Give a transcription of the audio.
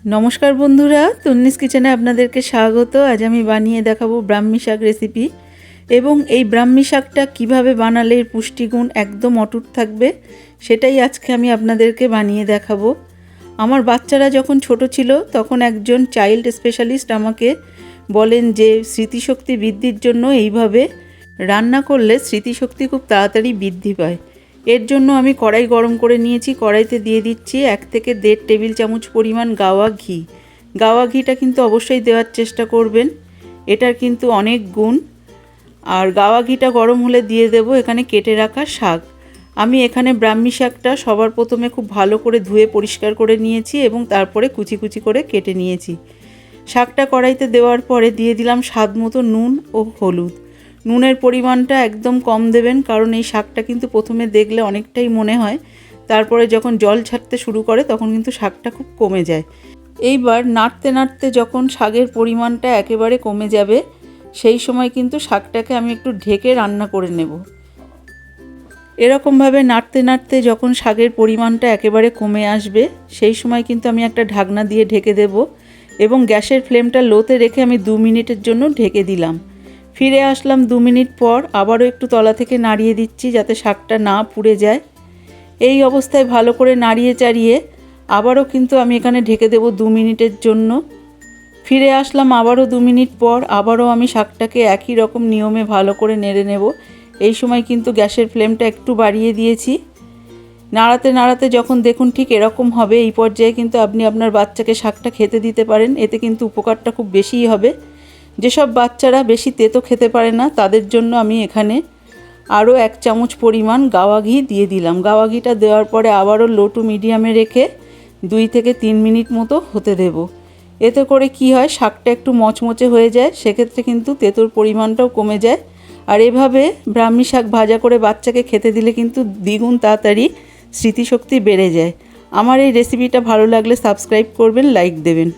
নমস্কার বন্ধুরা, তন্নিস কিচেনে আপনাদেরকে স্বাগত। আজ আমি বানিয়ে দেখাবো ব্রাহ্মী শাক রেসিপি। এবং এই ব্রাহ্মী শাকটা কীভাবে বানালে এর পুষ্টিগুণ একদম অটুট থাকবে সেটাই আজকে আমি আপনাদেরকে বানিয়ে দেখাবো। আমার বাচ্চারা যখন ছোট ছিল তখন একজন চাইল্ড স্পেশালিস্ট আমাকে বলেন যে স্মৃতিশক্তি বৃদ্ধির জন্য এইভাবে রান্না করলে স্মৃতিশক্তি খুব তাড়াতাড়ি বৃদ্ধি পায়। এর জন্য আমি কড়াই গরম করে নিয়েছি। কড়াইতে দিয়ে দিচ্ছি 1 থেকে 1.5 টেবিল চামচ পরিমাণ গাওয়া ঘি। গাওয়া ঘিটা কিন্তু অবশ্যই দেওয়ার চেষ্টা করবেন, এটার কিন্তু অনেক গুণ। আর গাওয়া ঘিটা গরম হলে দিয়ে দেব এখানে কেটে রাখা শাক। আমি এখানে ব্রাহ্মী শাকটা সবার প্রথমে খুব ভালো করে ধুয়ে পরিষ্কার করে নিয়েছি এবং তারপরে কুচি কুচি করে কেটে নিয়েছি। শাকটা কড়াইতে দেওয়ার পরে দিয়ে দিলাম স্বাদ মতো নুন ও হলুদ। নুনের পরিমাণটা একদম কম দেবেন, কারণ এই শাকটা কিন্তু প্রথমে দেখলে অনেকটাই মনে হয়, তারপরে যখন জল ছাড়তে শুরু করে তখন কিন্তু শাকটা খুব কমে যায়। এইবার নাড়তে নাড়তে যখন শাকের পরিমাণটা একেবারে কমে যাবে সেই সময় কিন্তু শাকটাকে আমি একটু ঢেকে রান্না করে নেব। এরকমভাবে নাড়তে নাড়তে যখন শাকের পরিমাণটা একেবারে কমে আসবে সেই সময় কিন্তু আমি একটা ঢাকনা দিয়ে ঢেকে দেব এবং গ্যাসের ফ্লেমটা লোতে রেখে আমি 2 মিনিটের জন্য ঢেকে দিলাম। ফিরে আসলাম 2 মিনিট পর, আবারও একটু তলা থেকে নাড়িয়ে দিচ্ছি যাতে শাকটা না পুড়ে যায়। এই অবস্থায় ভালো করে নাড়িয়ে চাড়িয়ে আবারও কিন্তু আমি এখানে ঢেকে দেব 2 মিনিটের জন্য। ফিরে আসলাম আবারও 2 মিনিট পর, আবারও আমি শাকটাকে একই রকম নিয়মে ভালো করে নেড়ে নেব। এই সময় কিন্তু গ্যাসের ফ্লেমটা একটু বাড়িয়ে দিয়েছি। নাড়াতে নাড়াতে যখন দেখুন ঠিক এরকম হবে, এই পর্যায়ে কিন্তু আপনি আপনার বাচ্চাকে শাকটা খেতে দিতে পারেন। এতে কিন্তু উপকারটা খুব বেশিই হবে। যেসব বাচ্চারা বেশি তেতো খেতে পারে না তাদের জন্য আমি এখানে আরও 1 চামচ পরিমাণ গাওয়া ঘি দিয়ে দিলাম। গাওয়া ঘিটা দেওয়ার পরে আবারও লো টু মিডিয়ামে রেখে 2 থেকে 3 মিনিট মতো হতে দেব। এতে করে কি হয়, শাকটা একটু মচমচে হয়ে যায়, সেক্ষেত্রে কিন্তু তেতোর পরিমাণটাও কমে যায়। আর এভাবে ব্রাহ্মী শাক ভাজা করে বাচ্চাকে খেতে দিলে কিন্তু দ্বিগুণ তাড়াতাড়ি স্মৃতিশক্তি বেড়ে যায়। আমার এই রেসিপিটা ভালো লাগলে সাবস্ক্রাইব করবেন, লাইক দেবেন।